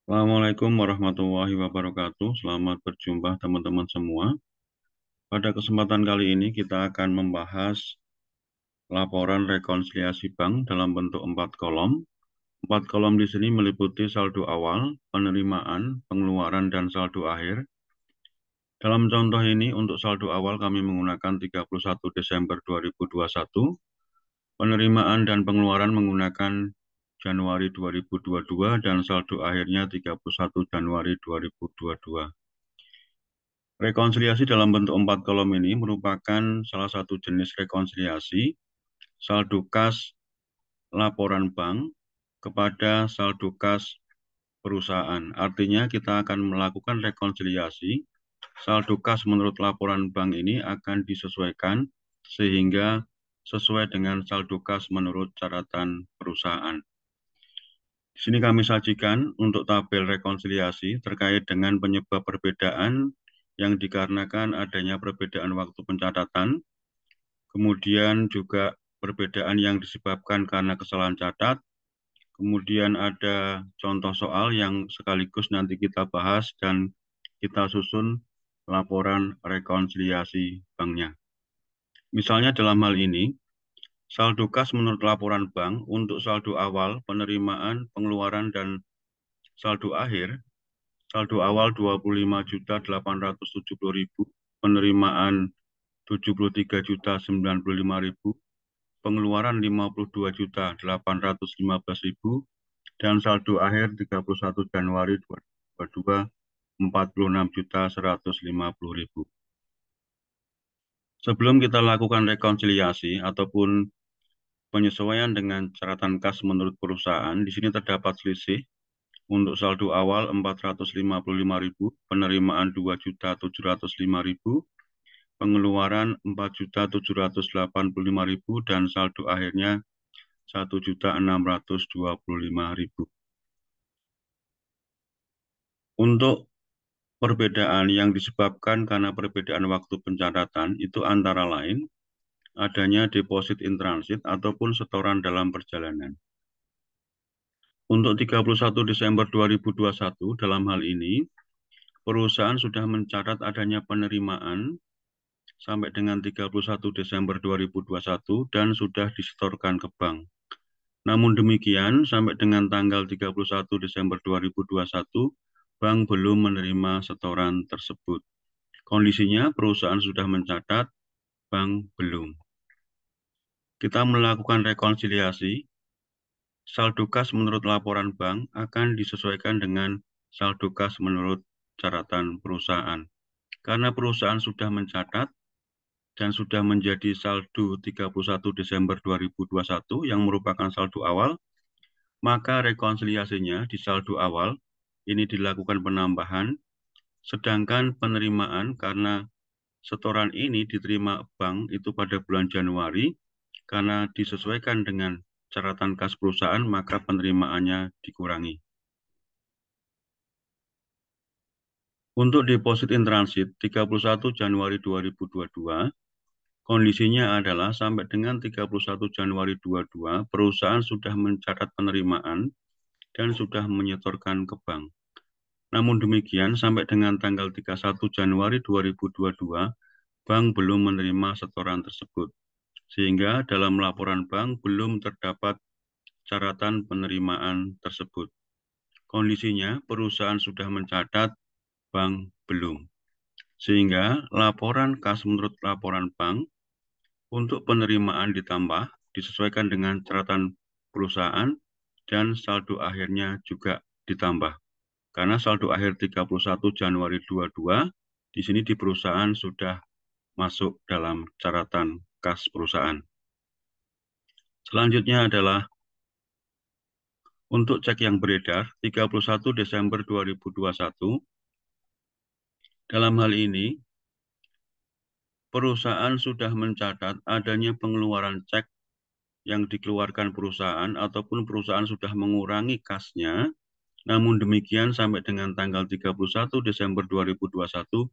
Assalamualaikum warahmatullahi wabarakatuh. Selamat berjumpa teman-teman semua. Pada kesempatan kali ini kita akan membahas laporan rekonsiliasi bank dalam bentuk 4 kolom. 4 kolom di sini meliputi saldo awal, penerimaan, pengeluaran, dan saldo akhir. Dalam contoh ini, untuk saldo awal kami menggunakan 31 Desember 2021, penerimaan dan pengeluaran menggunakan Januari 2022, dan saldo akhirnya 31 Januari 2022. Rekonsiliasi dalam bentuk 4 kolom ini merupakan salah satu jenis rekonsiliasi saldo kas laporan bank kepada saldo kas perusahaan. Artinya kita akan melakukan rekonsiliasi saldo kas menurut laporan bank ini akan disesuaikan sehingga sesuai dengan saldo kas menurut catatan perusahaan. Di sini kami sajikan untuk tabel rekonsiliasi terkait dengan penyebab perbedaan yang dikarenakan adanya perbedaan waktu pencatatan, kemudian juga perbedaan yang disebabkan karena kesalahan catat, kemudian ada contoh soal yang sekaligus nanti kita bahas dan kita susun laporan rekonsiliasi banknya. Misalnya dalam hal ini, saldo kas menurut laporan bank untuk saldo awal, penerimaan, pengeluaran, dan saldo akhir. Saldo awal 25.870.000, penerimaan 73.095.000, pengeluaran 52.815.000, dan saldo akhir 31 Januari 2022 46.150.000. Sebelum kita lakukan rekonsiliasi ataupun penyesuaian dengan catatan kas menurut perusahaan, di sini terdapat selisih. Untuk saldo awal 455.000, penerimaan 2.705.000, pengeluaran 4.785.000, dan saldo akhirnya 1.625.000. Untuk perbedaan yang disebabkan karena perbedaan waktu pencatatan itu antara lain adanya deposit in transit ataupun setoran dalam perjalanan. Untuk 31 Desember 2021 dalam hal ini, perusahaan sudah mencatat adanya penerimaan sampai dengan 31 Desember 2021 dan sudah disetorkan ke bank. Namun demikian, sampai dengan tanggal 31 Desember 2021, bank belum menerima setoran tersebut. Kondisinya, perusahaan sudah mencatat, bank belum. Kita melakukan rekonsiliasi, saldo kas menurut laporan bank akan disesuaikan dengan saldo kas menurut catatan perusahaan. Karena perusahaan sudah mencatat dan sudah menjadi saldo 31 Desember 2021 yang merupakan saldo awal, maka rekonsiliasinya di saldo awal ini dilakukan penambahan, sedangkan penerimaan karena setoran ini diterima bank itu pada bulan Januari, karena disesuaikan dengan catatan kas perusahaan, maka penerimaannya dikurangi. Untuk deposit in transit 31 Januari 2022, kondisinya adalah sampai dengan 31 Januari 2022, perusahaan sudah mencatat penerimaan dan sudah menyetorkan ke bank. Namun demikian, sampai dengan tanggal 31 Januari 2022, bank belum menerima setoran tersebut. Sehingga dalam laporan bank belum terdapat catatan penerimaan tersebut. Kondisinya, perusahaan sudah mencatat, bank belum. Sehingga laporan kas menurut laporan bank untuk penerimaan ditambah, disesuaikan dengan catatan perusahaan, dan saldo akhirnya juga ditambah. Karena saldo akhir 31 Januari 2022, di sini di perusahaan sudah masuk dalam catatan kas perusahaan. Selanjutnya adalah untuk cek yang beredar 31 Desember 2021. Dalam hal ini, perusahaan sudah mencatat adanya pengeluaran cek yang dikeluarkan perusahaan ataupun perusahaan sudah mengurangi kasnya. Namun demikian sampai dengan tanggal 31 Desember 2021,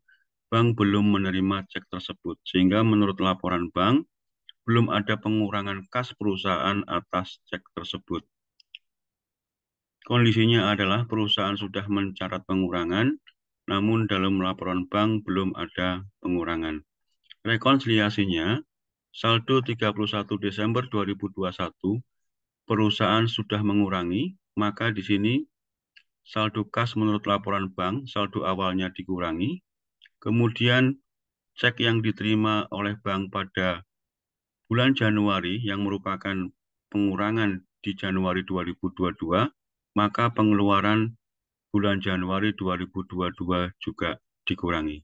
bank belum menerima cek tersebut. Sehingga menurut laporan bank, belum ada pengurangan kas perusahaan atas cek tersebut. Kondisinya adalah perusahaan sudah mencatat pengurangan, namun dalam laporan bank belum ada pengurangan. Rekonsiliasinya, saldo 31 Desember 2021, perusahaan sudah mengurangi, maka di sini saldo kas menurut laporan bank, saldo awalnya dikurangi, kemudian cek yang diterima oleh bank pada bulan Januari yang merupakan pengurangan di Januari 2022, maka pengeluaran bulan Januari 2022 juga dikurangi.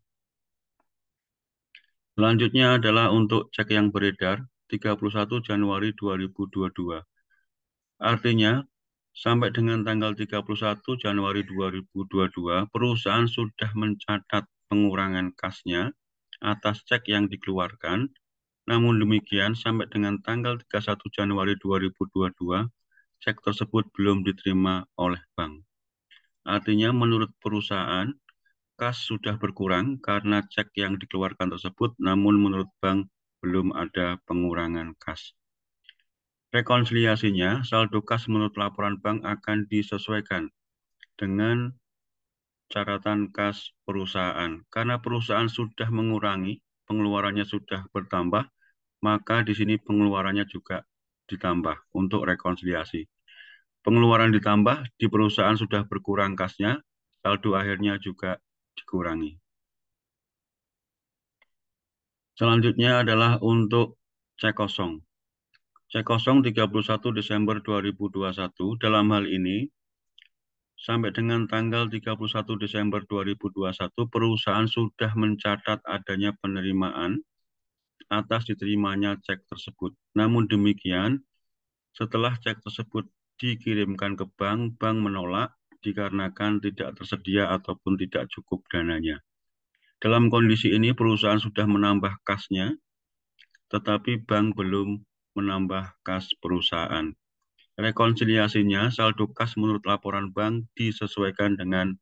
Selanjutnya adalah untuk cek yang beredar 31 Januari 2022. Artinya, sampai dengan tanggal 31 Januari 2022, perusahaan sudah mencatat pengurangan kasnya atas cek yang dikeluarkan. Namun demikian, sampai dengan tanggal 31 Januari 2022, cek tersebut belum diterima oleh bank. Artinya, menurut perusahaan, kas sudah berkurang karena cek yang dikeluarkan tersebut, namun menurut bank belum ada pengurangan kas. Rekonsiliasinya, saldo kas menurut laporan bank akan disesuaikan dengan catatan kas perusahaan. Karena perusahaan sudah mengurangi, pengeluarannya sudah bertambah, maka di sini pengeluarannya juga ditambah untuk rekonsiliasi. Pengeluaran ditambah, di perusahaan sudah berkurang kasnya, saldo akhirnya juga dikurangi. Selanjutnya adalah untuk cek kosong. Cek kosong 31 Desember 2021, dalam hal ini sampai dengan tanggal 31 Desember 2021, perusahaan sudah mencatat adanya penerimaan atas diterimanya cek tersebut. Namun demikian, setelah cek tersebut dikirimkan ke bank, bank menolak dikarenakan tidak tersedia ataupun tidak cukup dananya. Dalam kondisi ini, perusahaan sudah menambah kasnya, tetapi bank belum menambah kas perusahaan. Rekonsiliasinya, saldo kas menurut laporan bank disesuaikan dengan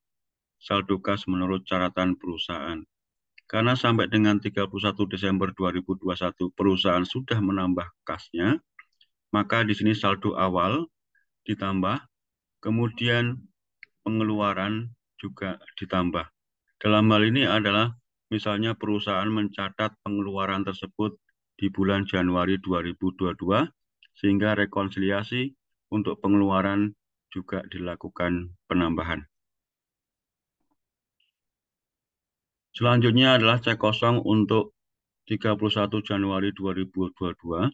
saldo kas menurut catatan perusahaan. Karena sampai dengan 31 Desember 2021 perusahaan sudah menambah kasnya, maka di sini saldo awal ditambah, kemudian pengeluaran juga ditambah. Dalam hal ini adalah misalnya perusahaan mencatat pengeluaran tersebut di bulan Januari 2022, sehingga rekonsiliasi untuk pengeluaran juga dilakukan penambahan. Selanjutnya adalah cek kosong untuk 31 Januari 2022.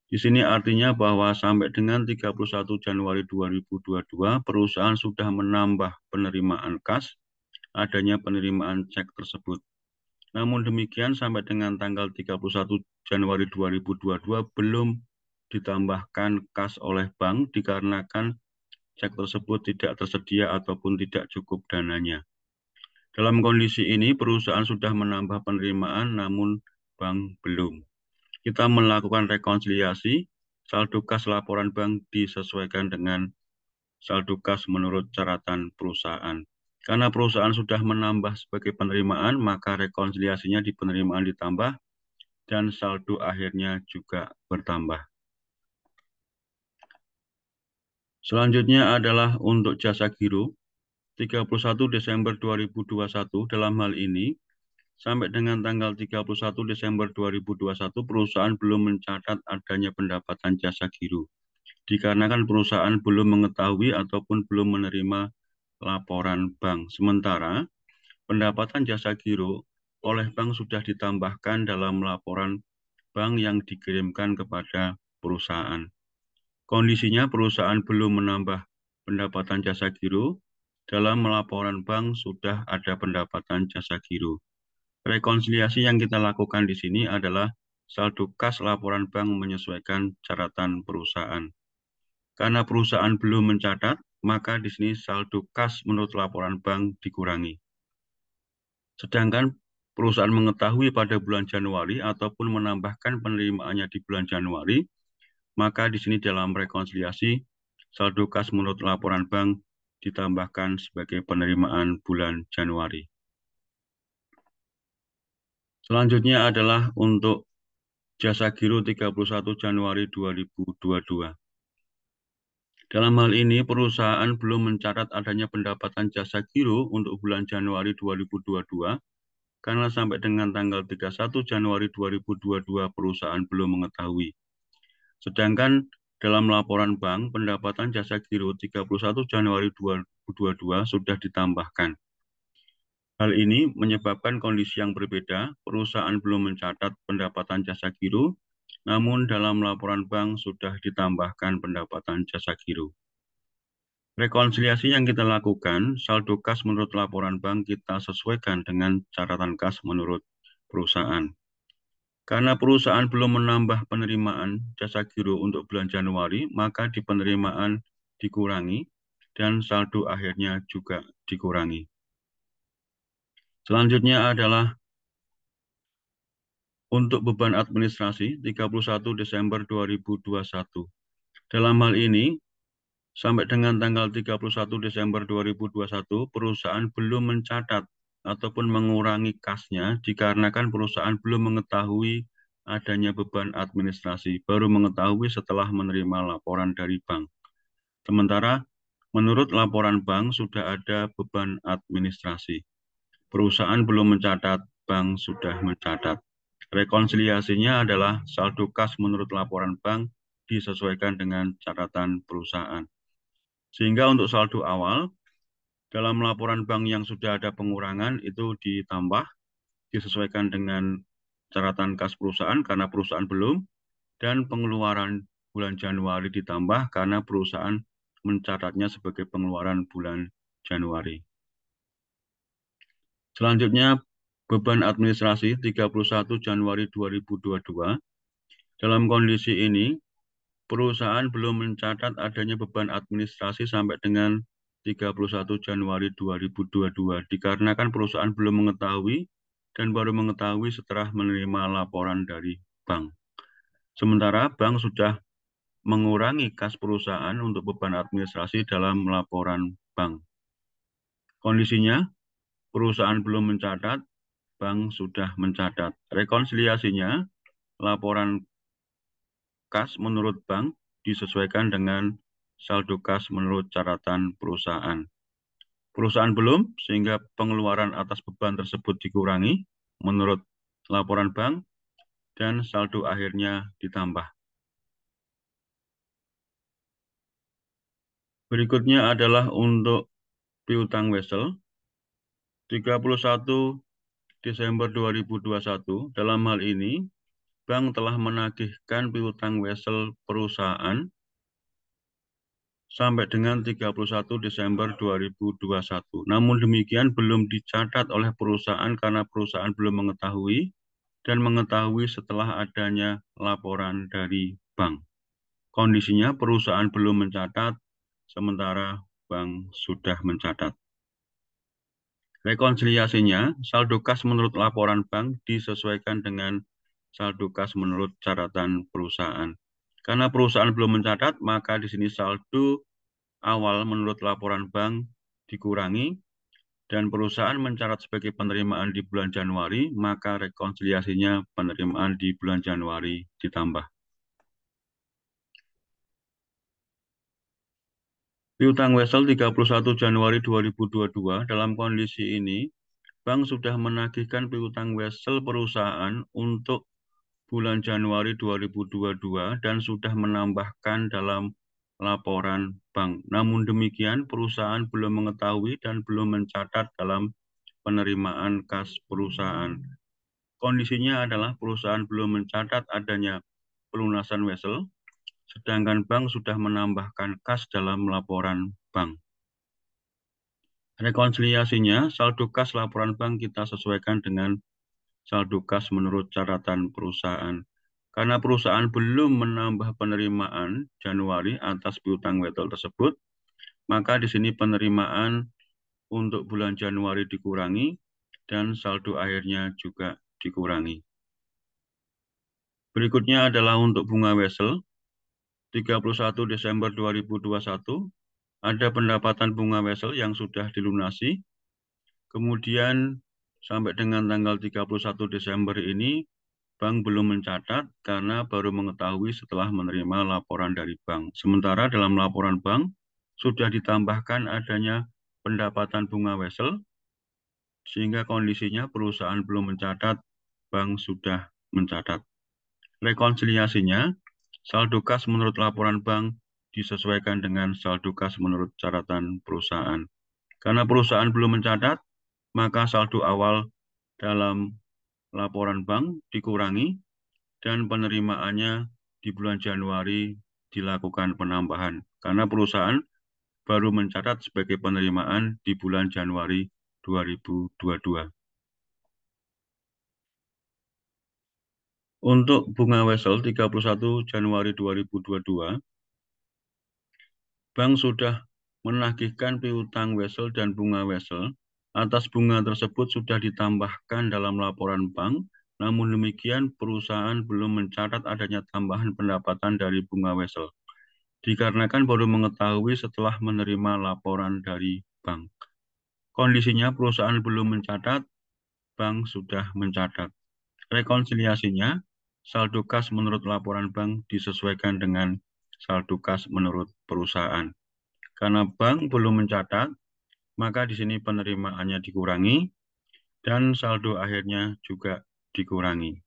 Di sini artinya bahwa sampai dengan 31 Januari 2022, perusahaan sudah menambah penerimaan kas, adanya penerimaan cek tersebut. Namun demikian, sampai dengan tanggal 31 Januari 2022 belum ditambahkan kas oleh bank dikarenakan cek tersebut tidak tersedia ataupun tidak cukup dananya. Dalam kondisi ini, perusahaan sudah menambah penerimaan, namun bank belum. Kita melakukan rekonsiliasi, saldo kas laporan bank disesuaikan dengan saldo kas menurut catatan perusahaan. Karena perusahaan sudah menambah sebagai penerimaan, maka rekonsiliasinya di penerimaan ditambah, dan saldo akhirnya juga bertambah. Selanjutnya adalah untuk jasa giro, 31 Desember 2021, dalam hal ini, sampai dengan tanggal 31 Desember 2021, perusahaan belum mencatat adanya pendapatan jasa giro. Dikarenakan perusahaan belum mengetahui ataupun belum menerima laporan bank. Sementara pendapatan jasa giro oleh bank sudah ditambahkan dalam laporan bank yang dikirimkan kepada perusahaan. Kondisinya perusahaan belum menambah pendapatan jasa giro, dalam laporan bank sudah ada pendapatan jasa giro. Rekonsiliasi yang kita lakukan di sini adalah saldo kas laporan bank menyesuaikan catatan perusahaan. Karena perusahaan belum mencatat, maka di sini saldo kas menurut laporan bank dikurangi. Sedangkan perusahaan mengetahui pada bulan Januari ataupun menambahkan penerimaannya di bulan Januari, maka di sini dalam rekonsiliasi saldo kas menurut laporan bank ditambahkan sebagai penerimaan bulan Januari. Selanjutnya adalah untuk jasa giro 31 Januari 2022. Dalam hal ini, perusahaan belum mencatat adanya pendapatan jasa giro untuk bulan Januari 2022 karena sampai dengan tanggal 31 Januari 2022 perusahaan belum mengetahui. Sedangkan dalam laporan bank, pendapatan jasa giro 31 Januari 2022 sudah ditambahkan. Hal ini menyebabkan kondisi yang berbeda, perusahaan belum mencatat pendapatan jasa giro, namun dalam laporan bank sudah ditambahkan pendapatan jasa giro. Rekonsiliasi yang kita lakukan, saldo kas menurut laporan bank kita sesuaikan dengan catatan kas menurut perusahaan. Karena perusahaan belum menambah penerimaan jasa giro untuk bulan Januari, maka di penerimaan dikurangi dan saldo akhirnya juga dikurangi. Selanjutnya adalah untuk beban administrasi 31 Desember 2021. Dalam hal ini, sampai dengan tanggal 31 Desember 2021, perusahaan belum mencatat ataupun mengurangi kasnya dikarenakan perusahaan belum mengetahui adanya beban administrasi, baru mengetahui setelah menerima laporan dari bank. Sementara menurut laporan bank sudah ada beban administrasi. Perusahaan belum mencatat, bank sudah mencatat. Rekonsiliasinya adalah saldo kas menurut laporan bank disesuaikan dengan catatan perusahaan. Sehingga untuk saldo awal, dalam laporan bank yang sudah ada pengurangan itu ditambah, disesuaikan dengan catatan kas perusahaan karena perusahaan belum, dan pengeluaran bulan Januari ditambah karena perusahaan mencatatnya sebagai pengeluaran bulan Januari. Selanjutnya, beban administrasi 31 Januari 2022. Dalam kondisi ini, perusahaan belum mencatat adanya beban administrasi sampai dengan 31 Januari 2022 dikarenakan perusahaan belum mengetahui dan baru mengetahui setelah menerima laporan dari bank. Sementara bank sudah mengurangi kas perusahaan untuk beban administrasi dalam laporan bank. Kondisinya, perusahaan belum mencatat, bank sudah mencatat. Rekonsiliasinya, laporan kas menurut bank disesuaikan dengan saldo kas menurut catatan perusahaan. Perusahaan belum, sehingga pengeluaran atas beban tersebut dikurangi menurut laporan bank, dan saldo akhirnya ditambah. Berikutnya adalah untuk piutang wesel 31 Desember 2021. Dalam hal ini, bank telah menagihkan piutang wesel perusahaan sampai dengan 31 Desember 2021. Namun demikian belum dicatat oleh perusahaan karena perusahaan belum mengetahui dan mengetahui setelah adanya laporan dari bank. Kondisinya perusahaan belum mencatat, sementara bank sudah mencatat. Rekonsiliasinya, saldo kas menurut laporan bank disesuaikan dengan saldo kas menurut catatan perusahaan. Karena perusahaan belum mencatat, maka di sini saldo awal menurut laporan bank dikurangi dan perusahaan mencatat sebagai penerimaan di bulan Januari, maka rekonsiliasinya penerimaan di bulan Januari ditambah. Piutang wesel 31 Januari 2022, dalam kondisi ini, bank sudah menagihkan piutang wesel perusahaan untuk bulan Januari 2022 dan sudah menambahkan dalam laporan bank. Namun demikian, perusahaan belum mengetahui dan belum mencatat dalam penerimaan kas perusahaan. Kondisinya adalah perusahaan belum mencatat adanya pelunasan wesel, sedangkan bank sudah menambahkan kas dalam laporan bank. Rekonsiliasinya, saldo kas laporan bank kita sesuaikan dengan saldo kas menurut catatan perusahaan. Karena perusahaan belum menambah penerimaan Januari atas piutang wesel tersebut, maka di sini penerimaan untuk bulan Januari dikurangi dan saldo akhirnya juga dikurangi. Berikutnya adalah untuk bunga wesel 31 Desember 2021. Ada pendapatan bunga wesel yang sudah dilunasi. Kemudian sampai dengan tanggal 31 Desember ini bank belum mencatat karena baru mengetahui setelah menerima laporan dari bank. Sementara dalam laporan bank sudah ditambahkan adanya pendapatan bunga wesel, sehingga kondisinya perusahaan belum mencatat, bank sudah mencatat. Rekonsiliasinya, saldo kas menurut laporan bank disesuaikan dengan saldo kas menurut catatan perusahaan. Karena perusahaan belum mencatat, maka saldo awal dalam laporan bank dikurangi dan penerimaannya di bulan Januari dilakukan penambahan. Karena perusahaan baru mencatat sebagai penerimaan di bulan Januari 2022. Untuk bunga wesel 31 Januari 2022, bank sudah menagihkan piutang wesel dan bunga wesel. Atas bunga tersebut sudah ditambahkan dalam laporan bank, namun demikian perusahaan belum mencatat adanya tambahan pendapatan dari bunga wesel. Dikarenakan baru mengetahui setelah menerima laporan dari bank. Kondisinya perusahaan belum mencatat, bank sudah mencatat. Rekonsiliasinya, saldo kas menurut laporan bank disesuaikan dengan saldo kas menurut perusahaan. Karena bank belum mencatat, maka di sini penerimaannya dikurangi dan saldo akhirnya juga dikurangi.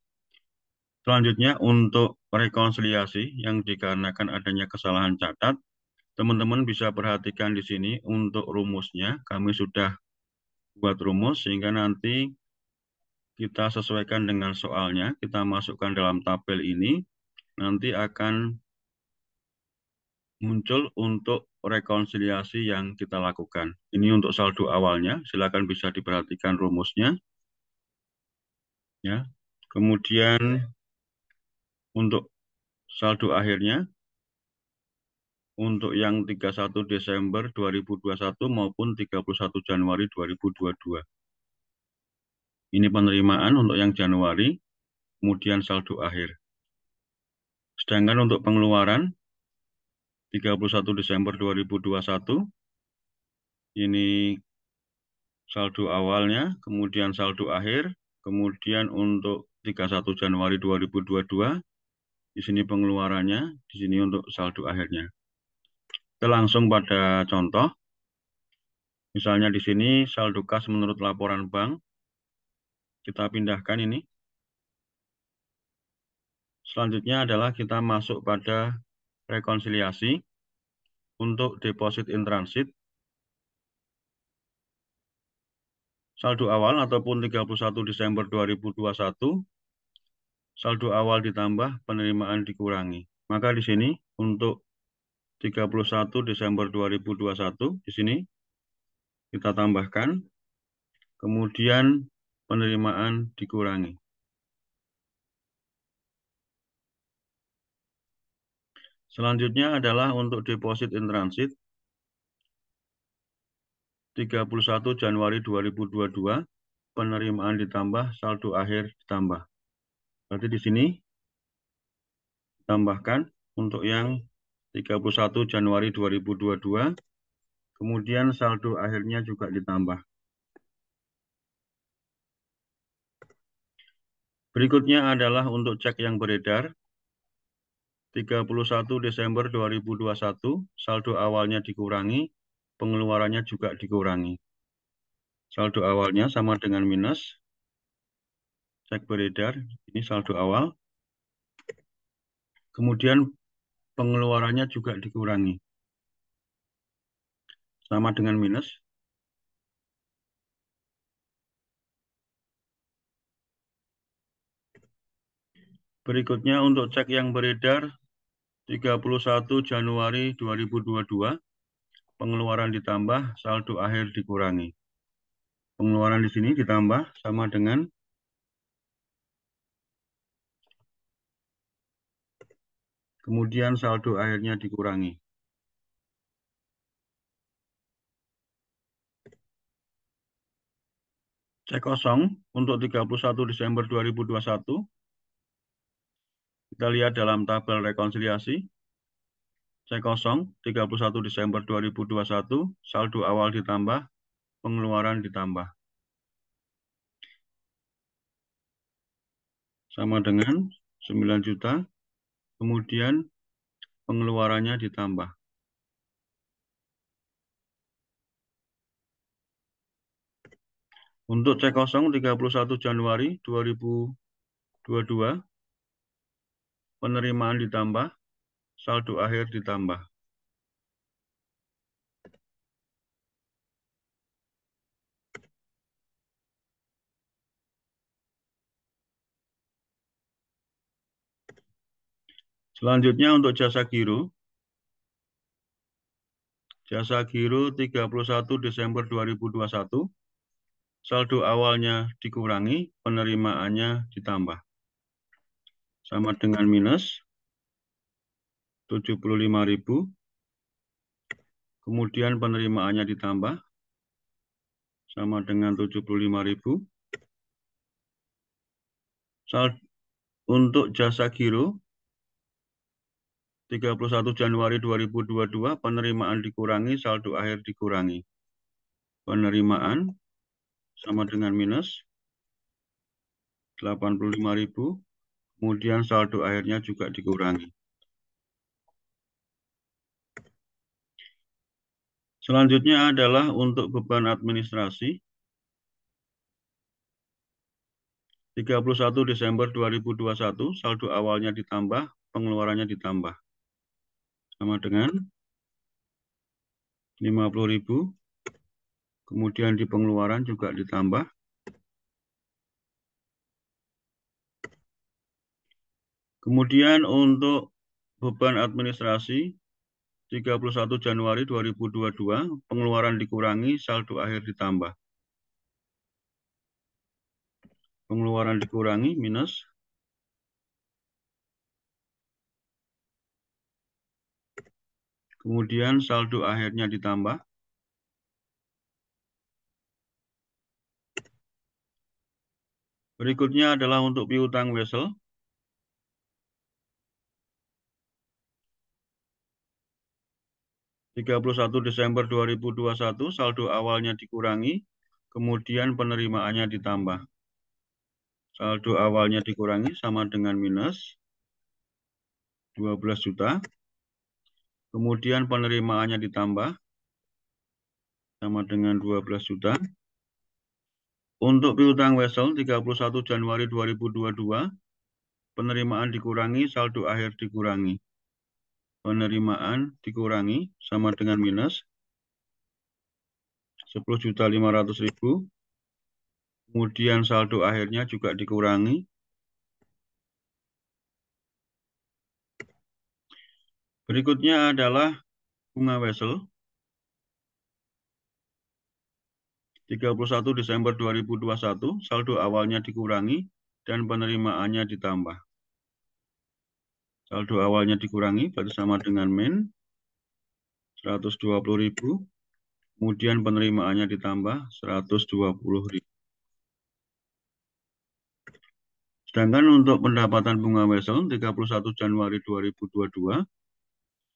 Selanjutnya untuk rekonsiliasi yang dikarenakan adanya kesalahan catat, teman-teman bisa perhatikan di sini untuk rumusnya. Kami sudah buat rumus sehingga nanti kita sesuaikan dengan soalnya. Kita masukkan dalam tabel ini, nanti akan muncul untuk rekonsiliasi yang kita lakukan. Ini untuk saldo awalnya, silakan bisa diperhatikan rumusnya. Ya. Kemudian untuk saldo akhirnya, untuk yang 31 Desember 2021 maupun 31 Januari 2022. Ini penerimaan untuk yang Januari, kemudian saldo akhir. Sedangkan untuk pengeluaran 31 Desember 2021, ini saldo awalnya, kemudian saldo akhir, kemudian untuk 31 Januari 2022, di sini pengeluarannya, di sini untuk saldo akhirnya. Kita langsung pada contoh. Misalnya di sini saldo kas menurut laporan bank, kita pindahkan ini. Selanjutnya adalah kita masuk pada rekonsiliasi untuk deposit in transit. Saldo awal ataupun 31 Desember 2021, saldo awal ditambah penerimaan dikurangi. Maka di sini untuk 31 Desember 2021, di sini kita tambahkan, kemudian penerimaan dikurangi. Selanjutnya adalah untuk deposit in transit 31 Januari 2022, penerimaan ditambah, saldo akhir ditambah. Berarti di sini tambahkan untuk yang 31 Januari 2022, kemudian saldo akhirnya juga ditambah. Berikutnya adalah untuk cek yang beredar. 31 Desember 2021, saldo awalnya dikurangi, pengeluarannya juga dikurangi. Saldo awalnya sama dengan minus. Cek beredar, ini saldo awal. Kemudian pengeluarannya juga dikurangi. Sama dengan minus. Berikutnya untuk cek yang beredar 31 Januari 2022, pengeluaran ditambah, saldo akhir dikurangi. Pengeluaran di sini ditambah sama dengan kemudian saldo akhirnya dikurangi. Cek kosong untuk 31 Desember 2021. Kita lihat dalam tabel rekonsiliasi. Cek kosong 31 Desember 2021, saldo awal ditambah, pengeluaran ditambah. sama dengan 9 juta. Kemudian pengeluarannya ditambah. Untuk cek kosong 31 Januari 2022, penerimaan ditambah, saldo akhir ditambah. Selanjutnya untuk jasa giro. Jasa giro 31 Desember 2021, saldo awalnya dikurangi, penerimaannya ditambah. Sama dengan minus 75.000. Kemudian penerimaannya ditambah, sama dengan 75.000. Untuk jasa giro 31 Januari 2022, penerimaan dikurangi, saldo akhir dikurangi. Penerimaan sama dengan minus 85.000, kemudian saldo akhirnya juga dikurangi. Selanjutnya adalah untuk beban administrasi. 31 Desember 2021, saldo awalnya ditambah, pengeluarannya ditambah. Sama dengan 50.000, kemudian di pengeluaran juga ditambah. Kemudian untuk beban administrasi 31 Januari 2022, pengeluaran dikurangi, saldo akhir ditambah. Pengeluaran dikurangi, minus. Kemudian saldo akhirnya ditambah. Berikutnya adalah untuk piutang wesel. 31 Desember 2021, saldo awalnya dikurangi, kemudian penerimaannya ditambah. Saldo awalnya dikurangi sama dengan minus 12 juta. Kemudian penerimaannya ditambah sama dengan 12 juta. Untuk piutang wesel 31 Januari 2022, penerimaan dikurangi, saldo akhir dikurangi. Penerimaan dikurangi sama dengan minus 10.500.000. Kemudian saldo akhirnya juga dikurangi. Berikutnya adalah bunga wesel. 31 Desember 2021, saldo awalnya dikurangi dan penerimaannya ditambah. Saldo awalnya dikurangi bersama dengan min 120.000, kemudian penerimaannya ditambah 120.000. Sedangkan untuk pendapatan bunga wesel 31 Januari 2022,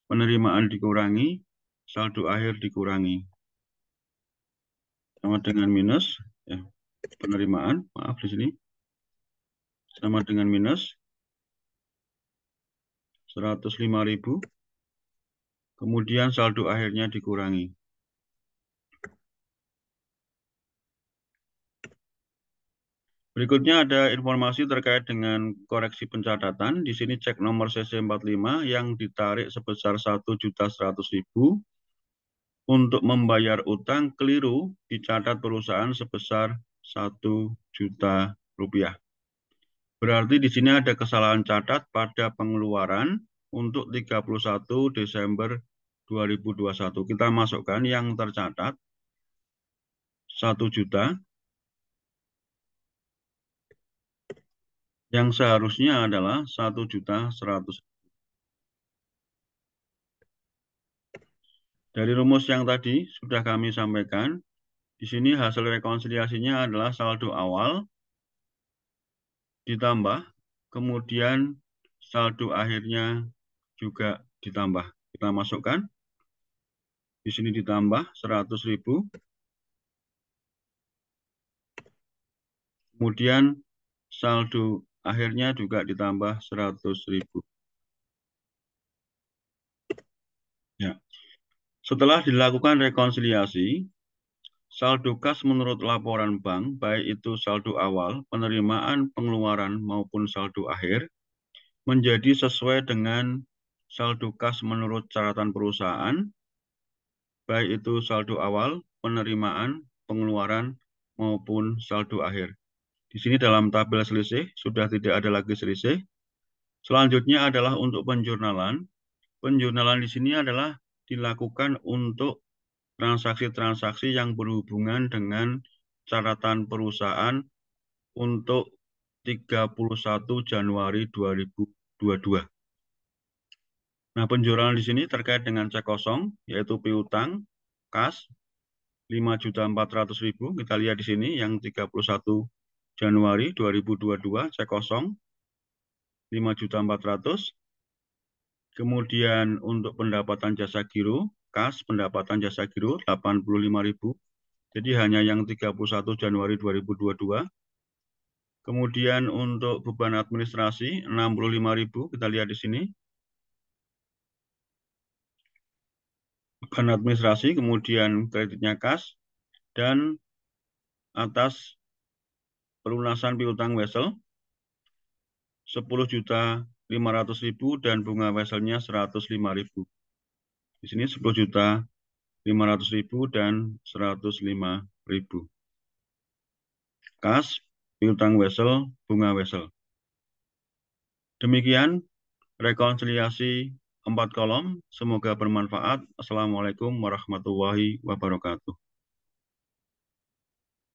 penerimaan dikurangi, saldo akhir dikurangi. Sama dengan minus, penerimaan, maaf di sini, sama dengan minus 105.000, kemudian saldo akhirnya dikurangi. Berikutnya ada informasi terkait dengan koreksi pencatatan. Di sini cek nomor CC45 yang ditarik sebesar 1.100.000 untuk membayar utang keliru dicatat perusahaan sebesar 1 juta rupiah. Berarti di sini ada kesalahan catat pada pengeluaran untuk 31 Desember 2021. Kita masukkan yang tercatat 1 juta. Yang seharusnya adalah 1.100.000. Dari rumus yang tadi sudah kami sampaikan, di sini hasil rekonsiliasinya adalah saldo awal ditambah, kemudian saldo akhirnya juga ditambah. Kita masukkan, di sini ditambah 100.000, kemudian saldo akhirnya juga ditambah 100.000. Ya. Setelah dilakukan rekonsiliasi, saldo kas menurut laporan bank, baik itu saldo awal, penerimaan, pengeluaran, maupun saldo akhir, menjadi sesuai dengan saldo kas menurut catatan perusahaan, baik itu saldo awal, penerimaan, pengeluaran, maupun saldo akhir. Di sini dalam tabel selisih, sudah tidak ada lagi selisih. Selanjutnya adalah untuk penjurnalan. Penjurnalan di sini adalah dilakukan untuk transaksi-transaksi yang berhubungan dengan catatan perusahaan untuk 31 Januari 2022. Nah, penjurnalan di sini terkait dengan cek kosong, yaitu piutang, kas, 5.400.000. Kita lihat di sini yang 31 Januari 2022, cek kosong, 5.400.000. Kemudian untuk pendapatan jasa giro, kas pendapatan jasa giro 85.000. Jadi hanya yang 31 Januari 2022. Kemudian untuk beban administrasi 65.000, kita lihat di sini. Beban administrasi, kemudian kreditnya kas, dan atas pelunasan piutang wesel 10.500.000 dan bunga weselnya 105.000. Di sini 10.500.000 dan 105.000. Kas, piutang wesel, bunga wesel. Demikian rekonsiliasi 4 kolom. Semoga bermanfaat. Assalamualaikum warahmatullahi wabarakatuh.